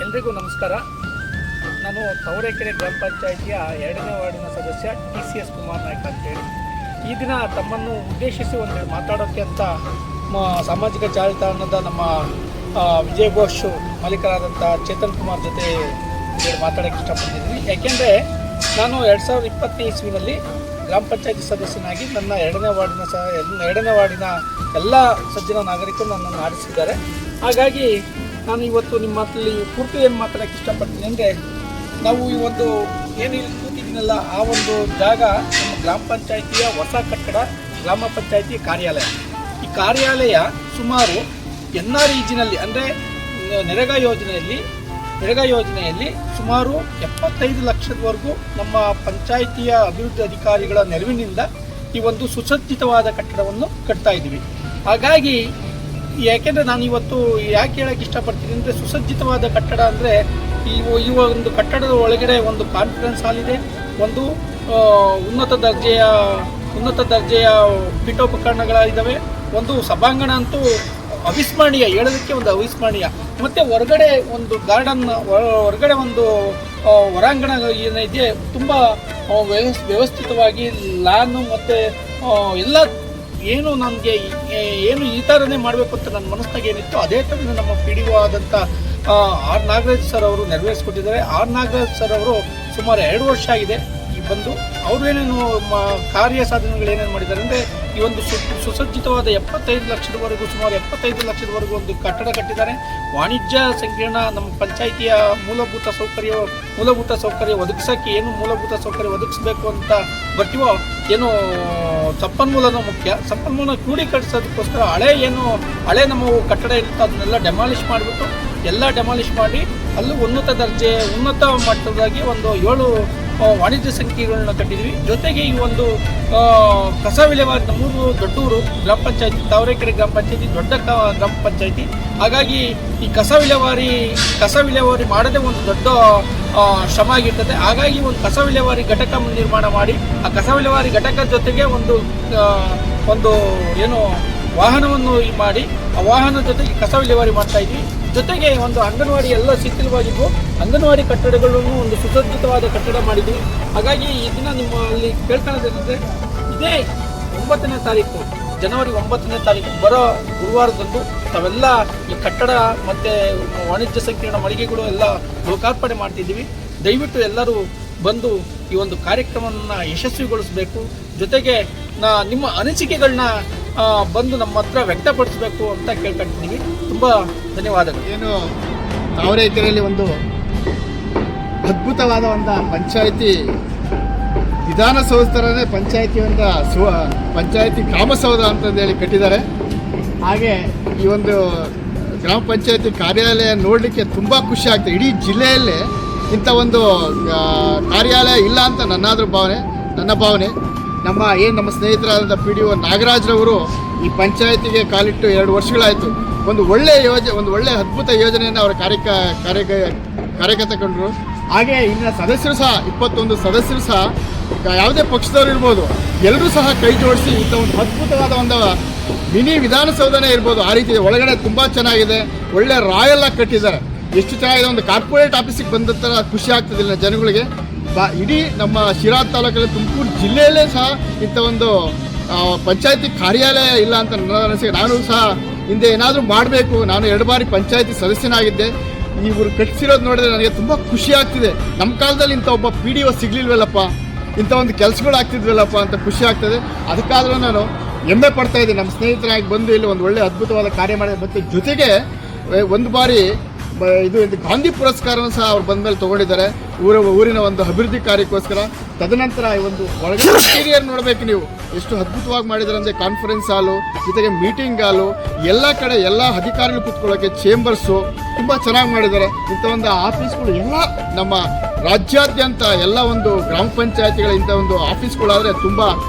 ಎಲ್ರಿಗೂ ನಮಸ್ಕಾರ. ನಾನು ತಾವರೆಕೆರೆ ಗ್ರಾಮ ಪಂಚಾಯಿತಿಯ 2ನೇ ವಾರ್ಡಿನ ಸದಸ್ಯ TCS ಕುಮಾರ್ ನಾಯ್ಕ ಅಂತೇಳಿ ಈ ದಿನ ತಮ್ಮನ್ನು ಉದ್ದೇಶಿಸಿ ಒಂದು ಮಾತಾಡೋಕ್ಕೆ ಅಂತ ಸಾಮಾಜಿಕ ಜಾಲತಾಣದ ನಮ್ಮ ವಿಜಯ್ ಘೋಷ್ ಮಾಲೀಕರಾದಂಥ ಚೇತನ್ ಕುಮಾರ್ ಜೊತೆ ಮಾತಾಡೋಕ್ಕೆ ಇಷ್ಟಪಟ್ಟಿದ್ದೀನಿ. ಯಾಕೆಂದರೆ ನಾನು 2020 ಇಸ್ವಿನಲ್ಲಿ ಗ್ರಾಮ ಪಂಚಾಯಿತಿ ಸದಸ್ಯನಾಗಿ ನನ್ನ 2ನೇ ವಾರ್ಡಿನ ಎಲ್ಲ ಸಜ್ಜನ ನಾಗರಿಕರು ನನ್ನನ್ನು ಆರಿಸಿದ್ದಾರೆ. ಹಾಗಾಗಿ ನಾನು ಇವತ್ತು ನಿಮ್ಮ ಮಾತಲ್ಲಿ ಪೂರ್ತಿ ಏನು ಮಾತಾಡೋಕ್ಕೆ ಇಷ್ಟಪಡ್ತೀನಿ ಅಂದರೆ, ನಾವು ಈ ಒಂದು ಏನು ಇಲ್ಲಿ ಕೂತಿದ್ದೀನಲ್ಲ ಆ ಒಂದು ಜಾಗ ನಮ್ಮ ಗ್ರಾಮ ಪಂಚಾಯಿತಿಯ ಹೊಸ ಕಟ್ಟಡ, ಗ್ರಾಮ ಪಂಚಾಯಿತಿ ಕಾರ್ಯಾಲಯ. ಈ ಕಾರ್ಯಾಲಯ ಸುಮಾರು NREGನಲ್ಲಿ ಅಂದರೆ ನರೇಗಾ ಯೋಜನೆಯಲ್ಲಿ ಸುಮಾರು 75 ಲಕ್ಷದವರೆಗೂ ನಮ್ಮ ಪಂಚಾಯಿತಿಯ ಅಭಿವೃದ್ಧಿ ಅಧಿಕಾರಿಗಳ ನೆರವಿನಿಂದ ಈ ಒಂದು ಸುಸಜ್ಜಿತವಾದ ಕಟ್ಟಡವನ್ನು ಕಟ್ತಾ ಇದ್ದೀವಿ. ಹಾಗಾಗಿ ಯಾಕೆಂದರೆ ನಾನು ಇವತ್ತು ಯಾಕೆ ಹೇಳೋಕ್ಕೆ ಇಷ್ಟಪಡ್ತೀನಿ ಅಂದರೆ, ಸುಸಜ್ಜಿತವಾದ ಕಟ್ಟಡ ಅಂದರೆ ಈ ಒಂದು ಕಟ್ಟಡದ ಒಳಗಡೆ ಒಂದು ಕಾನ್ಫರೆನ್ಸ್ ಹಾಲ್ ಇದೆ, ಒಂದು ಉನ್ನತ ದರ್ಜೆಯ ಪೀಠೋಪಕರಣಗಳಿದ್ದಾವೆ, ಒಂದು ಸಭಾಂಗಣ ಅಂತೂ ಅವಿಸ್ಮರಣೀಯ, ಹೇಳೋದಕ್ಕೆ ಒಂದು ಅವಿಸ್ಮರಣೀಯ. ಮತ್ತು ಹೊರಗಡೆ ಒಂದು ಗಾರ್ಡನ್, ಹೊರಗಡೆ ಒಂದು ಹೊರಾಂಗಣ ಏನಿದೆ ತುಂಬ ವ್ಯವಸ್ಥಿತವಾಗಿ ಲಾನು ಮತ್ತು ಎಲ್ಲ ಏನು ನನಗೆ ಏನು ಈ ಥರನೇ ಮಾಡಬೇಕು ಅಂತ ನನ್ನ ಮನಸ್ಸಿನಾಗ ಏನಿತ್ತು ಅದೇ ಥರನೇ ನಮ್ಮ PDO ಆದಂಥ R ನಾಗರಾಜ್ ಸರ್ ಅವರು ನೆರವೇರಿಸ್ಕೊಟ್ಟಿದ್ದಾರೆ. R ನಾಗರಾಜ್ ಸರ್ ಅವರು ಸುಮಾರು 2 ವರ್ಷ ಆಗಿದೆ ಬಂದು ಅವರು ಏನೇನು ಕಾರ್ಯ ಸಾಧನೆಗಳು ಏನೇನು ಮಾಡಿದ್ದಾರೆ ಅಂದರೆ, ಈ ಒಂದು ಸುಸಜ್ಜಿತವಾದ 75 ಲಕ್ಷದವರೆಗೂ ಸುಮಾರು 75 ಲಕ್ಷದವರೆಗೂ ಒಂದು ಕಟ್ಟಡ ಕಟ್ಟಿದ್ದಾರೆ. ವಾಣಿಜ್ಯ ಸಂಕೀರ್ಣ, ನಮ್ಮ ಪಂಚಾಯಿತಿಯ ಮೂಲಭೂತ ಸೌಕರ್ಯ ಒದಗಿಸೋಕ್ಕೆ ಏನು ಮೂಲಭೂತ ಸೌಕರ್ಯ ಒದಗಿಸಬೇಕು ಅಂತ ಬರ್ತೀವೋ, ಏನು ಸಂಪನ್ಮೂಲನೂ ಮುಖ್ಯ. ಸಂಪನ್ಮೂಲ ಕ್ರೋಢೀಕರಿಸೋದಕ್ಕೋಸ್ಕರ ಹಳೆ ನಮ್ಮ ಕಟ್ಟಡ ಇರುತ್ತೆ ಅದನ್ನೆಲ್ಲ ಡೆಮಾಲಿಷ್ ಮಾಡಿ ಅಲ್ಲೂ ಉನ್ನತ ಮಟ್ಟದಾಗಿ ಒಂದು 7 ವಾಣಿಜ್ಯ ಸಂಖ್ಯೆಗಳನ್ನ ಕಟ್ಟಿದ್ವಿ. ಜೊತೆಗೆ ಈ ಒಂದು ಕಸ ವಿಲೇವಾರಿ, ನಮ್ಮೂರು ದೊಡ್ಡೂರು ಗ್ರಾಮ ಪಂಚಾಯತಿ, ತಾವರೆಕೆರೆ ಗ್ರಾಮ ಪಂಚಾಯತಿ ದೊಡ್ಡ ಗ್ರಾಮ ಪಂಚಾಯತಿ. ಹಾಗಾಗಿ ಈ ಕಸ ವಿಲೇವಾರಿ ಮಾಡದೆ ಒಂದು ದೊಡ್ಡ ಶ್ರಮ ಆಗಿರ್ತದೆ. ಹಾಗಾಗಿ ಒಂದು ಕಸ ವಿಲೇವಾರಿ ಘಟಕ ನಿರ್ಮಾಣ ಮಾಡಿ ಆ ಕಸ ವಿಲೇವಾರಿ ಘಟಕದ ಜೊತೆಗೆ ಒಂದು ಏನು ವಾಹನವನ್ನು ಮಾಡಿ ಆ ವಾಹನದ ಜೊತೆಗೆ ಕಸ ವಿಲೇವಾರಿ ಮಾಡ್ತಾ ಇದ್ವಿ. ಜೊತೆಗೆ ಒಂದು ಅಂಗನವಾಡಿ ಎಲ್ಲ ಶಿಥಿಲವಾಗಿದ್ದು ಅಂಗನವಾಡಿ ಕಟ್ಟಡಗಳನ್ನು ಒಂದು ಸುಸಜ್ಜಿತವಾದ ಕಟ್ಟಡ ಮಾಡಿದ್ವಿ. ಹಾಗಾಗಿ ಈ ದಿನ ನಿಮ್ಮಲ್ಲಿ ಕೇಳ್ಕೊಳ್ಳೋದೇನೆಂದರೆ, ಇದೇ 9ನೇ ತಾರೀಕು, ಜನವರಿ 9ನೇ ತಾರೀಕು ಬರೋ ಗುರುವಾರದಂದು ತಾವೆಲ್ಲ ಈ ಕಟ್ಟಡ ಮತ್ತು ವಾಣಿಜ್ಯ ಸಂಕೀರ್ಣ ಮಳಿಗೆಗಳು ಎಲ್ಲ ಲೋಕಾರ್ಪಣೆ ಮಾಡ್ತಿದ್ದೀವಿ. ದಯವಿಟ್ಟು ಎಲ್ಲರೂ ಬಂದು ಈ ಒಂದು ಕಾರ್ಯಕ್ರಮವನ್ನು ಯಶಸ್ವಿಗೊಳಿಸಬೇಕು. ಜೊತೆಗೆ ನಿಮ್ಮ ಅನಿಸಿಕೆಗಳನ್ನ ಬಂದು ನಮ್ಮ ಹತ್ರ ವ್ಯಕ್ತಪಡಿಸಬೇಕು ಅಂತ ಕೇಳ್ಕೊಳ್ತಿದ್ದೀವಿ. ತುಂಬ ಧನ್ಯವಾದಗಳು. ಏನು ತಾವರೆಕೆರೆಯಲ್ಲಿ ಒಂದು ಅದ್ಭುತವಾದ ಒಂದು ಪಂಚಾಯಿತಿ ವಿಧಾನಸೌಧ ಥರನೇ ಪಂಚಾಯಿತಿ ಗ್ರಾಮಸೌಧ ಅಂತಂದೇಳಿ ಕಟ್ಟಿದ್ದಾರೆ. ಹಾಗೆ ಈ ಒಂದು ಗ್ರಾಮ ಪಂಚಾಯಿತಿ ಕಾರ್ಯಾಲಯ ನೋಡಲಿಕ್ಕೆ ತುಂಬ ಖುಷಿ ಆಗ್ತದೆ. ಇಡೀ ಜಿಲ್ಲೆಯಲ್ಲೇ ಇಂಥ ಒಂದು ಕಾರ್ಯಾಲಯ ಇಲ್ಲ ಅಂತ ನನ್ನ ಭಾವನೆ. ನಮ್ಮ ಸ್ನೇಹಿತರಾದಂಥ PDO ನಾಗರಾಜ್ರವರು ಈ ಪಂಚಾಯತಿಗೆ ಕಾಲಿಟ್ಟು 2 ವರ್ಷಗಳಾಯಿತು. ಒಂದು ಒಳ್ಳೆಯ ಅದ್ಭುತ ಯೋಜನೆಯನ್ನು ಅವರ ಕಾರ್ಯಗತಗೊಂಡರು. ಹಾಗೆ ಇಲ್ಲಿನ ಸದಸ್ಯರು ಸಹ 21 ಸದಸ್ಯರು ಸಹ ಯಾವುದೇ ಪಕ್ಷದವರು ಇರ್ಬೋದು, ಎಲ್ಲರೂ ಸಹ ಕೈ ಜೋಡಿಸಿ ಇಂಥ ಒಂದು ಅದ್ಭುತವಾದ ಒಂದು ಮಿನಿ ವಿಧಾನಸೌಧನೇ ಇರ್ಬೋದು, ಆ ರೀತಿ ಒಳಗಡೆ ತುಂಬ ಚೆನ್ನಾಗಿದೆ. ಒಳ್ಳೆ ರಾಯಲ್ ಆಗಿ ಕಟ್ಟಿದ್ದಾರೆ. ಎಷ್ಟು ಚೆನ್ನಾಗಿದೆ, ಒಂದು ಕಾರ್ಪೊರೇಟ್ ಆಫೀಸಿಗೆ ಬಂದ ಥರ ಖುಷಿ ಆಗ್ತದಿಲ್ಲ ಜನಗಳಿಗೆ. ಇಡೀ ನಮ್ಮ ಶಿರಾ ತಾಲೂಕಲ್ಲಿ, ತುಮಕೂರು ಜಿಲ್ಲೆಯಲ್ಲೇ ಸಹ ಇಂಥ ಒಂದು ಪಂಚಾಯತಿ ಕಾರ್ಯಾಲಯ ಇಲ್ಲ ಅಂತ ನನ್ನ ಅನಿಸಿಕೆ. ನಾನು ಸಹ ಹಿಂದೆ ಏನಾದರೂ ಮಾಡಬೇಕು. ನಾನು 2 ಬಾರಿ ಪಂಚಾಯತಿ ಸದಸ್ಯನಾಗಿದ್ದೆ. ಇವರು ಕಟ್ಟಿಸಿರೋದು ನೋಡಿದ್ರೆ ನನಗೆ ತುಂಬ ಖುಷಿ ಆಗ್ತಿದೆ. ನಮ್ಮ ಕಾಲದಲ್ಲಿ ಇಂಥ ಒಬ್ಬ PDO ಸಿಗಲಿಲ್ವಲ್ಲಪ್ಪ, ಇಂಥ ಒಂದು ಕೆಲಸಗಳು ಆಗ್ತಿದ್ವಲ್ಲಪ್ಪ ಅಂತ ಖುಷಿ ಆಗ್ತದೆ. ಅದಕ್ಕಾದರೂ ನಾನು ಹೆಮ್ಮೆ ಪಡ್ತಾ ಇದ್ದೀನಿ. ನಮ್ಮ ಸ್ನೇಹಿತರಾಗಿ ಬಂದು ಇಲ್ಲಿ ಒಂದು ಒಳ್ಳೆಯ ಅದ್ಭುತವಾದ ಕಾರ್ಯ ಮಾಡಿದೆ. ಮತ್ತು ಜೊತೆಗೆ ಒಂದು ಬಾರಿ ಇದು ಗಾಂಧಿ ಪುರಸ್ಕಾರವನ್ನು ಸಹ ಅವ್ರು ಬಂದ ಮೇಲೆ ತೊಗೊಂಡಿದ್ದಾರೆ ಊರಿನ ಒಂದು ಅಭಿವೃದ್ಧಿ ಕಾರ್ಯಕ್ಕೋಸ್ಕರ. ತದನಂತರ ಈ ಒಂದು ಒಳಗಡೆ ಇಂಟೀರಿಯರ್ ನೋಡಬೇಕು ನೀವು, ಎಷ್ಟು ಅದ್ಭುತವಾಗಿ ಮಾಡಿದ್ದಾರೆ ಅಂದರೆ, ಕಾನ್ಫರೆನ್ಸ್ ಹಾಲು ಜೊತೆಗೆ ಮೀಟಿಂಗ್ ಹಾಲು, ಎಲ್ಲ ಕಡೆ ಎಲ್ಲ ಅಧಿಕಾರಿಗಳು ಕೂತ್ಕೊಳ್ಳೋಕ್ಕೆ ಚೇಂಬರ್ಸು ತುಂಬ ಚೆನ್ನಾಗಿ ಮಾಡಿದ್ದಾರೆ. ಇಂಥ ಒಂದು ಆಫೀಸ್ಗಳು ಎಲ್ಲ ನಮ್ಮ ರಾಜ್ಯಾದ್ಯಂತ ಎಲ್ಲ ಒಂದು ಗ್ರಾಮ ಪಂಚಾಯತಿಗಳ ಇಂಥ ಒಂದು ಆಫೀಸ್ಗಳಾದರೆ ತುಂಬ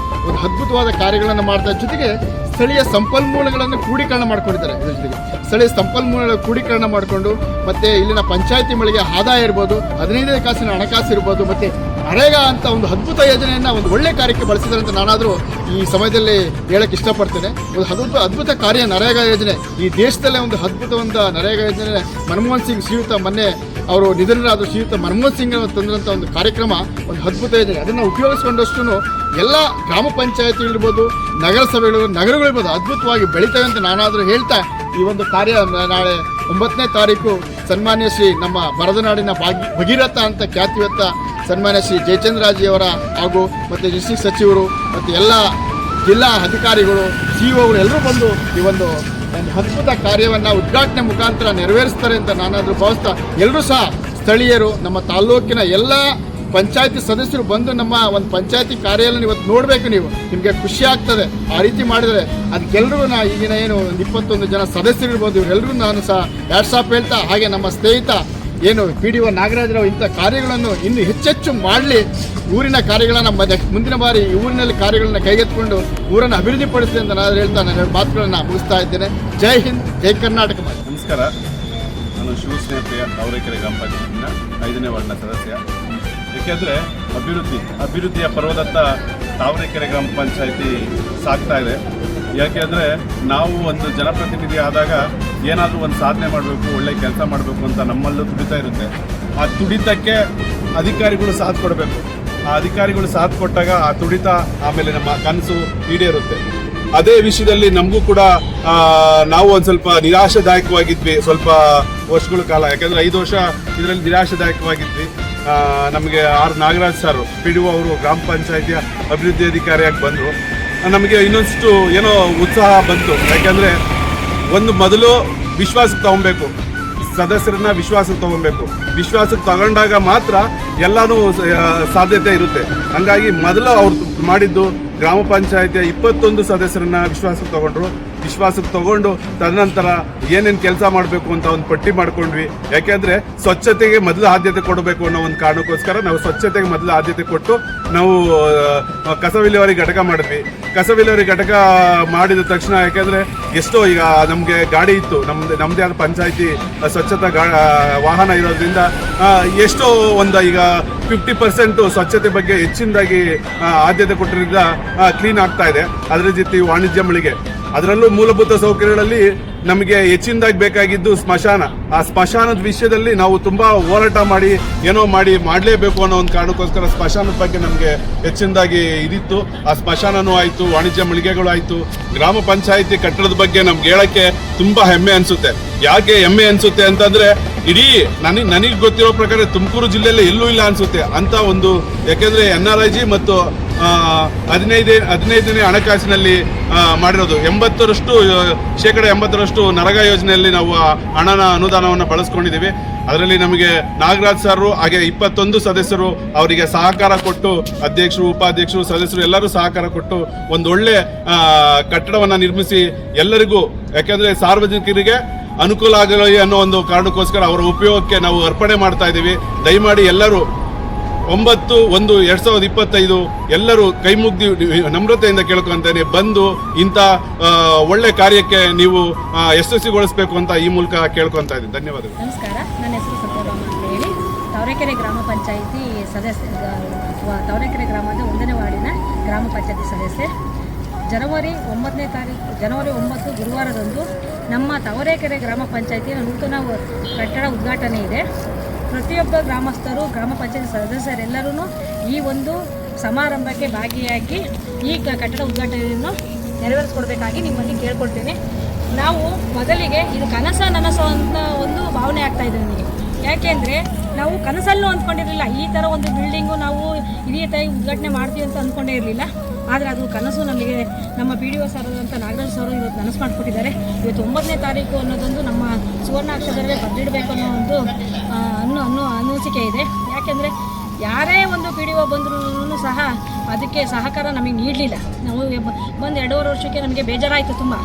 ಒಂದು ಅದ್ಭುತವಾದ ಕಾರ್ಯಗಳನ್ನು ಮಾಡ್ತಾರೆ. ಜೊತೆಗೆ ಸ್ಥಳೀಯ ಸಂಪನ್ಮೂಲಗಳನ್ನು ಕ್ರೋಢೀಕರಣ ಮಾಡ್ಕೊಂಡಿದ್ದಾರೆ. ಇದರ ಜೊತೆಗೆ ಸ್ಥಳೀಯ ಸಂಪನ್ಮೂಲಗಳ ಕ್ರೋಢೀಕರಣ ಮಾಡಿಕೊಂಡು, ಮತ್ತು ಇಲ್ಲಿನ ಪಂಚಾಯತಿ ಮಳಿಗೆ ಆದಾಯ ಇರ್ಬೋದು, 15 ಕಾಸಿನ ಹಣಕಾಸು ಇರ್ಬೋದು, ಮತ್ತು ನರೇಗಾ ಅಂತ ಒಂದು ಅದ್ಭುತ ಯೋಜನೆಯನ್ನು ಒಂದು ಒಳ್ಳೆ ಕಾರ್ಯಕ್ಕೆ ಬಳಸಿದ್ದಾರೆ ಅಂತ ನಾನಾದರೂ ಈ ಸಮಯದಲ್ಲಿ ಹೇಳಕ್ಕೆ ಇಷ್ಟಪಡ್ತೇನೆ. ಒಂದು ಅದ್ಭುತ ಕಾರ್ಯ ನರೇಗಾ ಯೋಜನೆ. ಈ ದೇಶದಲ್ಲೇ ಒಂದು ಅದ್ಭುತ ನರೇಗಾ ಯೋಜನೆ ಮನಮೋಹನ್ ಸಿಂಗ್ ಶ್ರೀಯುತ ಮೊನ್ನೆ ಅವರು ನಿಧನರಾದ ಶ್ರೀಯುತ ಮನಮೋಹನ್ ಸಿಂಗ್ ಅವರು ತಂದಂಥ ಒಂದು ಕಾರ್ಯಕ್ರಮ ಒಂದು ಅದ್ಭುತ ಇದೆ. ಅದನ್ನು ಉಪಯೋಗಿಸಿಕೊಂಡಷ್ಟು ಎಲ್ಲ ಗ್ರಾಮ ಪಂಚಾಯತಿಗಳಿರ್ಬೋದು, ನಗರಸಭೆಗಳು, ನಗರಗಳಿರ್ಬೋದು ಅದ್ಭುತವಾಗಿ ಬೆಳೀತವೆ ಅಂತ ನಾನಾದರೂ ಹೇಳ್ತಾ ಈ ಒಂದು ಕಾರ್ಯ ನಾಳೆ 9ನೇ ತಾರೀಕು ಸನ್ಮಾನ್ಯ ಶ್ರೀ ನಮ್ಮ ಬರದನಾಡಿನ ಭಗೀರಥ ಅಂತ ಖ್ಯಾತಿವತ್ತ ಸನ್ಮಾನ್ಯ ಶ್ರೀ ಜಯಚಂದ್ರಾಜಿಯವರ ಹಾಗೂ ಮತ್ತು ಡಿಸ್ಟ್ರಿಕ್ಟ್ ಸಚಿವರು ಮತ್ತು ಎಲ್ಲ ಜಿಲ್ಲಾ ಅಧಿಕಾರಿಗಳು, ಸಿಇಒಗಳು ಎಲ್ಲರೂ ಬಂದು ಈ ಒಂದು ಅದ್ಭುತ ಕಾರ್ಯವನ್ನು ಉದ್ಘಾಟನೆ ಮುಖಾಂತರ ನೆರವೇರಿಸ್ತಾರೆ ಅಂತ ನಾನಾದರೂ ಭಾವಿಸ್ತಾ, ಎಲ್ಲರೂ ಸಹ ಸ್ಥಳೀಯರು, ನಮ್ಮ ತಾಲ್ಲೂಕಿನ ಎಲ್ಲ ಪಂಚಾಯತಿ ಸದಸ್ಯರು ಬಂದು ನಮ್ಮ ಒಂದು ಪಂಚಾಯತಿ ಕಾರ್ಯಾಲಯ ಇವತ್ತು ನೋಡಬೇಕು. ನಿಮಗೆ ಖುಷಿ ಆಗ್ತದೆ ಆ ರೀತಿ ಮಾಡಿದರೆ. ಅದಕ್ಕೆಲ್ಲರೂ ಈಗಿನ ಏನು 21 ಜನ ಸದಸ್ಯರಿರ್ಬೋದು, ಇವರೆಲ್ಲರೂ ನಾನು ಸಹ ಹ್ಯಾಟ್ಸಾಪ್ ಹೇಳ್ತಾ, ಹಾಗೆ ನಮ್ಮ ಸ್ನೇಹಿತ ಏನು PDO ನಾಗರಾಜರಾವ್ ಇಂಥ ಕಾರ್ಯಗಳನ್ನು ಇನ್ನೂ ಹೆಚ್ಚೆಚ್ಚು ಮಾಡಲಿ. ಊರಿನ ಕಾರ್ಯಗಳನ್ನು ಮುಂದಿನ ಬಾರಿ ಈ ಊರಿನಲ್ಲಿ ಕಾರ್ಯಗಳನ್ನು ಕೈಗೆತ್ತಿಕೊಂಡು ಊರನ್ನು ಅಭಿವೃದ್ಧಿಪಡಿಸಿ ಅಂತ ನಾನು ಹೇಳ್ತಾ ನನ್ನ ಮಾತುಗಳನ್ನು ಮುಗಿಸ್ತಾ ಇದ್ದೇನೆ. ಜೈ ಹಿಂದ್, ಜೈ ಕರ್ನಾಟಕ. ನಮಸ್ಕಾರ. ನಾನು ಶಿವಸ್ನೇಹಿತೆಯ ತಾವರೆಕೆರೆ ಗ್ರಾಮ ಪಂಚಾಯತ್ನ 5ನೇ ವಾರ್ಡ್ನ ಸದಸ್ಯ. ಏಕೆಂದರೆ ಅಭಿವೃದ್ಧಿಯ ಪರ್ವದತ್ತ ತಾವರೆಕೆರೆ ಗ್ರಾಮ ಪಂಚಾಯತಿ ಸಾಗ್ತಾ ಇದೆ. ಯಾಕೆಂದರೆ ನಾವು ಒಂದು ಜನಪ್ರತಿನಿಧಿ ಆದಾಗ ಏನಾದರೂ ಒಂದು ಸಾಧನೆ ಮಾಡಬೇಕು, ಒಳ್ಳೆ ಕೆಲಸ ಮಾಡಬೇಕು ಅಂತ ನಮ್ಮಲ್ಲೂ ತುಡಿತಾ ಇರುತ್ತೆ. ಆ ತುಡಿತಕ್ಕೆ ಅಧಿಕಾರಿಗಳು ಸಾಥ್ ಕೊಡಬೇಕು. ಆ ಅಧಿಕಾರಿಗಳು ಸಾಥ್ ಕೊಟ್ಟಾಗ ಆ ತುಡಿತ ಆಮೇಲೆ ನಮ್ಮ ಕನಸು ಈಡೇರುತ್ತೆ. ಅದೇ ವಿಷಯದಲ್ಲಿ ನಮಗೂ ಕೂಡ ನಾವು ಒಂದು ಸ್ವಲ್ಪ ನಿರಾಶಾದಾಯಕವಾಗಿದ್ವಿ ಸ್ವಲ್ಪ ವರ್ಷಗಳ ಕಾಲ. ಯಾಕೆಂದರೆ 5 ವರ್ಷ ಇದರಲ್ಲಿ ನಿರಾಶಾದಾಯಕವಾಗಿದ್ವಿ. ನಮಗೆ ಆರ್ ನಾಗರಾಜ್ ಸರ್ PDO ಅವರು ಗ್ರಾಮ ಪಂಚಾಯತಿಯ ಅಭಿವೃದ್ಧಿ ಅಧಿಕಾರಿಯಾಗಿ ಬಂದರು. ನಮಗೆ ಇನ್ನೊಂದಷ್ಟು ಏನೋ ಉತ್ಸಾಹ ಬಂತು. ಯಾಕೆಂದರೆ ಮೊದಲು ವಿಶ್ವಾಸಕ್ಕೆ ತಗೊಬೇಕು, ಸದಸ್ಯರನ್ನ ವಿಶ್ವಾಸಕ್ಕೆ ತಗೊಬೇಕು. ವಿಶ್ವಾಸಕ್ಕೆ ತಗೊಂಡಾಗ ಮಾತ್ರ ಎಲ್ಲನೂ ಸಾಧ್ಯತೆ ಇರುತ್ತೆ. ಹಾಗಾಗಿ ಮೊದಲು ಅವ್ರು ಮಾಡಿದ್ದು ಗ್ರಾಮ ಪಂಚಾಯತಿಯ 21 ಸದಸ್ಯರನ್ನ ವಿಶ್ವಾಸಕ್ಕೆ ತಗೊಂಡ್ರು. ವಿಶ್ವಾಸಕ್ಕೆ ತಗೊಂಡು ತದನಂತರ ಏನೇನು ಕೆಲಸ ಮಾಡಬೇಕು ಅಂತ ಒಂದು ಪಟ್ಟಿ ಮಾಡ್ಕೊಂಡ್ವಿ. ಯಾಕೆಂದರೆ ಸ್ವಚ್ಛತೆಗೆ ಮೊದಲು ಆದ್ಯತೆ ಕೊಡಬೇಕು ಅನ್ನೋ ಒಂದು ಕಾರಣಕ್ಕೋಸ್ಕರ ನಾವು ಸ್ವಚ್ಛತೆಗೆ ಮೊದಲು ಆದ್ಯತೆ ಕೊಟ್ಟು ನಾವು ಕಸ ವಿಲೇವಾರಿ ಘಟಕ ಮಾಡಿದ್ವಿ. ಕಸ ವಿಲೇವಾರಿ ಘಟಕ ಮಾಡಿದ ತಕ್ಷಣ ಯಾಕೆಂದರೆ ಎಷ್ಟೋ ಈಗ ನಮಗೆ ಗಾಡಿ ಇತ್ತು, ನಮ್ಮದೇ ಆದ ಪಂಚಾಯತಿ ಸ್ವಚ್ಛತಾ ವಾಹನ ಇರೋದ್ರಿಂದ ಎಷ್ಟೋ ಒಂದು ಈಗ 50% ಸ್ವಚ್ಛತೆ ಬಗ್ಗೆ ಹೆಚ್ಚಿನದಾಗಿ ಆದ್ಯತೆ ಕೊಟ್ಟಿರೋದ್ರಿಂದ ಕ್ಲೀನ್ ಆಗ್ತಾ ಇದೆ. ಅದರ ಜೊತೆ ವಾಣಿಜ್ಯ ಮಳಿಗೆ, ಅದರಲ್ಲೂ ಮೂಲಭೂತ ಸೌಕರ್ಯಗಳಲ್ಲಿ ನಮಗೆ ಹೆಚ್ಚಿನದಾಗಿ ಬೇಕಾಗಿದ್ದು ಸ್ಮಶಾನ. ಆ ಸ್ಮಶಾನದ ವಿಷಯದಲ್ಲಿ ನಾವು ತುಂಬ ಹೋರಾಟ ಮಾಡಿ ಏನೋ ಮಾಡಲೇಬೇಕು ಅನ್ನೋ ಒಂದು ಕಾರಣಕ್ಕೋಸ್ಕರ ಸ್ಮಶಾನದ ಬಗ್ಗೆ ನಮಗೆ ಹೆಚ್ಚಿನದಾಗಿ ಇದಿತ್ತು. ಆ ಸ್ಮಶಾನನೂ ಆಯಿತು, ವಾಣಿಜ್ಯ ಮಳಿಗೆಗಳು ಆಯಿತು. ಗ್ರಾಮ ಪಂಚಾಯಿತಿ ಕಟ್ಟಡದ ಬಗ್ಗೆ ನಮ್ಗೆ ಹೇಳೋಕ್ಕೆ ತುಂಬ ಹೆಮ್ಮೆ ಅನಿಸುತ್ತೆ. ಯಾಕೆ ಹೆಮ್ಮೆ ಅನಿಸುತ್ತೆ ಅಂತಂದರೆ ಇಡೀ ನನಗೆ ಗೊತ್ತಿರೋ ಪ್ರಕಾರ ತುಮಕೂರು ಜಿಲ್ಲೆಯಲ್ಲಿ ಎಲ್ಲೂ ಇಲ್ಲ ಅನಿಸುತ್ತೆ ಅಂತ ಒಂದು. ಯಾಕೆಂದರೆ NRIG ಮತ್ತು 15ನೇ ಹಣಕಾಸಿನಲ್ಲಿ ಮಾಡಿರೋದು 80% ನರೇಗಾ ಯೋಜನೆಯಲ್ಲಿ ನಾವು ಹಣನ ಅನುದಾನವನ್ನು ಬಳಸ್ಕೊಂಡಿದ್ದೀವಿ. ಅದರಲ್ಲಿ ನಮಗೆ ನಾಗರಾಜ್ ಸರ್ ಹಾಗೆ 21 ಸದಸ್ಯರು ಅವರಿಗೆ ಸಹಕಾರ ಕೊಟ್ಟು, ಅಧ್ಯಕ್ಷರು, ಉಪಾಧ್ಯಕ್ಷರು, ಸದಸ್ಯರು ಎಲ್ಲರೂ ಸಹಕಾರ ಕೊಟ್ಟು ಒಂದು ಒಳ್ಳೆ ಕಟ್ಟಡವನ್ನು ನಿರ್ಮಿಸಿ ಎಲ್ಲರಿಗೂ, ಯಾಕೆಂದರೆ ಸಾರ್ವಜನಿಕರಿಗೆ ಅನುಕೂಲ ಆಗಲಿ ಅನ್ನೋ ಒಂದು ಕಾರಣಕ್ಕೋಸ್ಕರ ಅವರ ಉಪಯೋಗಕ್ಕೆ ನಾವು ಅರ್ಪಣೆ ಮಾಡ್ತಾ ಇದ್ದೀವಿ. ದಯಮಾಡಿ ಎಲ್ಲರೂ 9/1/2025 ಎಲ್ಲರೂ ಕೈ ಮುಗ್ದು ನಮ್ರತೆಯಿಂದ ಕೇಳ್ಕೊಂತೇನೆ ಬಂದು ಇಂಥ ಒಳ್ಳೆ ಕಾರ್ಯಕ್ಕೆ ನೀವು ಯಶಸ್ವಿಗೊಳಿಸಬೇಕು ಅಂತ ಈ ಮೂಲಕ ಕೇಳ್ಕೊತಾ ಇದ್ದೀನಿ. ಧನ್ಯವಾದಗಳು. ನಮಸ್ಕಾರ. ನನ್ನ ಹೆಸರು ಸತ್ಯಭಾಮ ಅಂತ ಹೇಳಿ ತಾವರೆಕೆರೆ ಗ್ರಾಮ ಪಂಚಾಯಿತಿ ಸದಸ್ಯ ಅಥವಾ ತಾವರೆಕೆರೆ ಗ್ರಾಮದ 1ನೇ ವಾರ್ಡಿನ ಗ್ರಾಮ ಪಂಚಾಯಿತಿ ಸದಸ್ಯೆ. ಜನವರಿ 9 ಗುರುವಾರದಂದು ನಮ್ಮ ತಾವರೆಕೆರೆ ಗ್ರಾಮ ಪಂಚಾಯಿತಿಯ ನೂತನ ಕಟ್ಟಡ ಉದ್ಘಾಟನೆ ಇದೆ. ಪ್ರತಿಯೊಬ್ಬ ಗ್ರಾಮಸ್ಥರು, ಗ್ರಾಮ ಪಂಚಾಯತ್ ಸದಸ್ಯರೆಲ್ಲರೂ ಈ ಒಂದು ಸಮಾರಂಭಕ್ಕೆ ಭಾಗಿಯಾಗಿ ಈ ಕಟ್ಟಡ ಉದ್ಘಾಟನೆಯನ್ನು ನೆರವೇರಿಸ್ಕೊಡ್ಬೇಕಾಗಿ ನಿಮ್ಮಲ್ಲಿ ಕೇಳ್ಕೊಳ್ತೇನೆ. ನಾವು ಮೊದಲಿಗೆ ಇದು ನನಸು ಅಂತ ಒಂದು ಭಾವನೆ ಆಗ್ತಾ ಇದೆ ನನಗೆ. ಯಾಕೆಂದರೆ ನಾವು ಕನಸಲ್ಲೂ ಅಂದ್ಕೊಂಡಿರಲಿಲ್ಲ ಈ ಥರ ಒಂದು ಬಿಲ್ಡಿಂಗು ನಾವು ಇದೇ ತಾಯಿ ಉದ್ಘಾಟನೆ ಮಾಡ್ತೀವಿ ಅಂತ ಅಂದ್ಕೊಂಡೇ ಇರಲಿಲ್ಲ. ಆದರೆ ಅದು ಕನಸು ನಮಗೆ ನಮ್ಮ PDO ಸರ್ ಅಂತ ನಾಗರಾಜ್ ಸರ್ ಇವತ್ತು ನನಸು ಮಾಡಿಕೊಟ್ಟಿದ್ದಾರೆ. ಇವತ್ತು 9ನೇ ತಾರೀಕು ಅನ್ನೋದೊಂದು ನಮ್ಮ ಸುವರ್ಣಾಕ್ಷರದಲ್ಲೇ ಬರೆದಿಡಬೇಕು ಅನ್ನೋ ಒಂದು ಅನಿಸಿಕೆ ಇದೆ. ಯಾಕೆಂದರೆ ಯಾರೇ ಒಂದು PDO ಬಂದರೂ ಸಹ ಅದಕ್ಕೆ ಸಹಕಾರ ನಮಗೆ ನೀಡಲಿಲ್ಲ. ನಾವು ಬಂದು 2.5 ವರ್ಷಕ್ಕೆ ನಮಗೆ ಬೇಜಾರಾಯಿತು ತುಂಬ.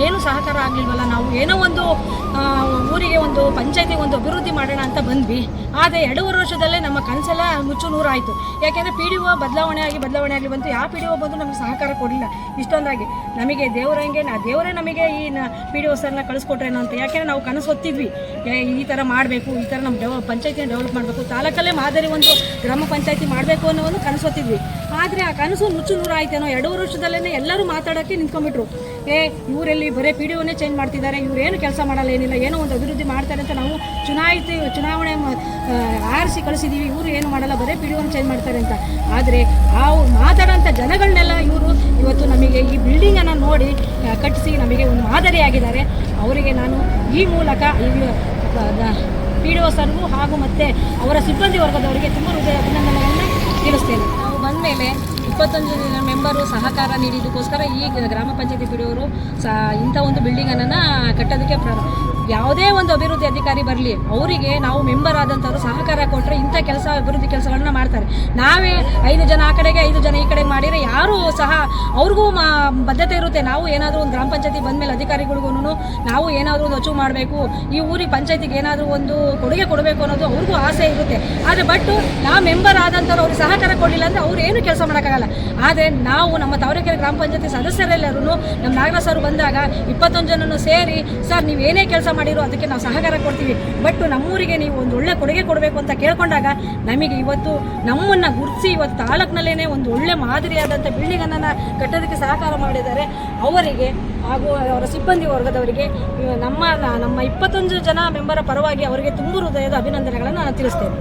ಏನು ಸಹಕಾರ ಆಗಲಿಲ್ವಲ್ಲ, ನಾವು ಏನೋ ಒಂದು ಊರಿಗೆ ಒಂದು ಪಂಚಾಯತಿಗೆ ಒಂದು ಅಭಿವೃದ್ಧಿ ಮಾಡೋಣ ಅಂತ ಬಂದ್ವಿ. ಆದರೆ 2.5 ವರ್ಷದಲ್ಲೇ ನಮ್ಮ ಕನಸೆಲ್ಲ ನುಚ್ಚು ನೂರಾಯಿತು. ಯಾಕೆಂದರೆ PDO ಬದಲಾವಣೆ ಆಗಿ ಬಂತು. ಯಾವ PDO ಬಂದು ನಮಗೆ ಸಹಕಾರ ಕೊಡಲಿಲ್ಲ ಇಷ್ಟೊಂದಾಗಿ. ನಮಗೆ ದೇವರೇ ನಮಗೆ ಈ PDO ಸರ್ನ ಕಳಿಸ್ಕೊಟ್ರೇನೋ ಅಂತ. ಯಾಕೆಂದರೆ ನಾವು ಕನಸು ಹೊತ್ತಿದ್ವಿ, ಈ ಥರ ಮಾಡಬೇಕು, ಈ ಥರ ನಮ್ಮ ಪಂಚಾಯತಿನ ಡೆವಲಪ್ ಮಾಡಬೇಕು, ತಾಲೂಕಲ್ಲೇ ಮಾದರಿ ಒಂದು ಗ್ರಾಮ ಪಂಚಾಯತಿ ಮಾಡಬೇಕು ಅನ್ನೋ ಒಂದು ಕನಸು ಹೊತ್ತಿದ್ವಿ. ಆದರೆ ಆ ಕನಸು ನುಚ್ಚು ನೂರು ಆಯ್ತೇನೋ 2 ವರ್ಷದಲ್ಲೇ ಎಲ್ಲರೂ ಮಾತಾಡೋಕ್ಕೆ ನಿಂತ್ಕೊಂಡ್ಬಿಟ್ರು. ಇವರೆಲ್ಲಿ ಬರೀ ಪಿ ಡಿ ಒನೇ ಚೇಂಜ್ ಮಾಡ್ತಿದ್ದಾರೆ, ಇವರೇನು ಕೆಲಸ ಮಾಡಲ್ಲ, ಏನಿಲ್ಲ, ಏನೋ ಒಂದು ಅಭಿವೃದ್ಧಿ ಮಾಡ್ತಾರೆ ಅಂತ ನಾವು ಚುನಾವಣೆ ಆರಿಸಿ ಕಳಿಸಿದ್ದೀವಿ, ಇವರು ಏನು ಮಾಡಲ್ಲ, ಬರೀ ಪಿ ಡಿ ಒನ್ ಚೇಂಜ್ ಮಾಡ್ತಾರೆ ಅಂತ. ಆದರೆ ಆ ಮಾತಾಡೋಂಥ ಜನಗಳನ್ನೆಲ್ಲ ಇವರು ಇವತ್ತು ನಮಗೆ ಈ ಬಿಲ್ಡಿಂಗನ್ನು ನೋಡಿ ಕಟ್ಟಿಸಿ ನಮಗೆ ಒಂದು ಮಾದರಿಯಾಗಿದ್ದಾರೆ. ಅವರಿಗೆ ನಾನು ಈ ಮೂಲಕ ಪಿ ಡಿ ಒ ಸರ್ಗೂ ಹಾಗೂ ಮತ್ತು ಅವರ ಸಿಬ್ಬಂದಿ ವರ್ಗದವರಿಗೆ ತುಂಬ ಹೃದಯ ಅಭಿನಂದನೆಗಳನ್ನು ತಿಳಿಸ್ತೇನೆ. ನಾವು ಬಂದ ಮೇಲೆ 21 ಜನ ಮೆಂಬರು ಸಹಕಾರ ನೀಡಿದ್ದಕ್ಕೋಸ್ಕರ ಈ ಗ್ರಾಮ ಪಂಚಾಯತಿ ಪಿ ಡಿ ಒರು ಇಂಥ ಒಂದು ಬಿಲ್ಡಿಂಗನ್ನು ಕಟ್ಟೋದಕ್ಕೆ ಯಾವುದೇ ಒಂದು ಅಭಿವೃದ್ಧಿ ಅಧಿಕಾರಿ ಬರಲಿ ಅವರಿಗೆ ನಾವು ಮೆಂಬರ್ ಆದಂಥವ್ರು ಸಹಕಾರ ಕೊಟ್ಟರೆ ಇಂಥ ಅಭಿವೃದ್ಧಿ ಕೆಲಸಗಳನ್ನ ಮಾಡ್ತಾರೆ. ನಾವೇ 5 ಜನ ಆ ಕಡೆಗೆ 5 ಜನ ಈ ಕಡೆಗೆ ಮಾಡಿದರೆ ಯಾರೂ ಸಹ ಅವ್ರಿಗೂ ಬದ್ಧತೆ ಇರುತ್ತೆ. ನಾವು ಏನಾದರೂ ಒಂದು ಗ್ರಾಮ ಪಂಚಾಯತಿ ಬಂದಮೇಲೆ ಅಧಿಕಾರಿಗಳಿಗೂ ನಾವು ಏನಾದರೂ ಒಂದು ಅಚೀವ್ ಮಾಡಬೇಕು, ಈ ಊರಿಗೆ ಪಂಚಾಯತಿಗೆ ಏನಾದರೂ ಒಂದು ಕೊಡುಗೆ ಕೊಡಬೇಕು ಅನ್ನೋದು ಅವ್ರಿಗೂ ಆಸೆ ಇರುತ್ತೆ. ಆದರೆ ನಾವು ಮೆಂಬರ್ ಆದಂಥವ್ರು ಅವ್ರಿಗೆ ಸಹಕಾರ ಕೊಡಲಿಲ್ಲ ಅಂದರೆ ಅವ್ರು ಏನು ಕೆಲಸ ಮಾಡೋಕ್ಕಾಗಲ್ಲ. ಆದರೆ ನಾವು ನಮ್ಮ ತಾವರೆಕೆರೆ ಗ್ರಾಮ ಪಂಚಾಯತಿ ಸದಸ್ಯರೆಲ್ಲರೂ ನಮ್ಮ ನಾಗರಾಜ್ ಸರ್ ಬಂದಾಗ 21 ಜನನು ಸೇರಿ ಸರ್ ನೀವು ಏನೇ ಕೆಲಸ ಮಾಡಿರೋ ಅದಕ್ಕೆ ನಾವು ಸಹಕಾರ ಕೊಡ್ತೀವಿ, ಬಟ್ ನಮ್ಮೂರಿಗೆ ನೀವು ಒಂದು ಒಳ್ಳೆ ಕೊಡುಗೆ ಕೊಡಬೇಕು ಅಂತ ಕೇಳ್ಕೊಂಡಾಗ ನಮಗೆ ಇವತ್ತು ನಮ್ಮನ್ನು ಗುರುತಿಸಿ ಇವತ್ತು ತಾಲೂಕಿನಲ್ಲೇ ಒಂದು ಒಳ್ಳೆ ಮಾದರಿಯಾದಂಥ ಬಿಲ್ಡಿಂಗನ್ನು ಕಟ್ಟೋದಕ್ಕೆ ಸಹಕಾರ ಮಾಡಿದ್ದಾರೆ. ಅವರಿಗೆ ಹಾಗೂ ಅವರ ಸಿಬ್ಬಂದಿ ವರ್ಗದವರಿಗೆ ನಮ್ಮ 21 ಜನ ಮೆಂಬರ ಪರವಾಗಿ ಅವರಿಗೆ ತುಂಬ ಹೃದಯದ ಅಭಿನಂದನೆಗಳನ್ನು ನಾನು ತಿಳಿಸ್ತೇನೆ.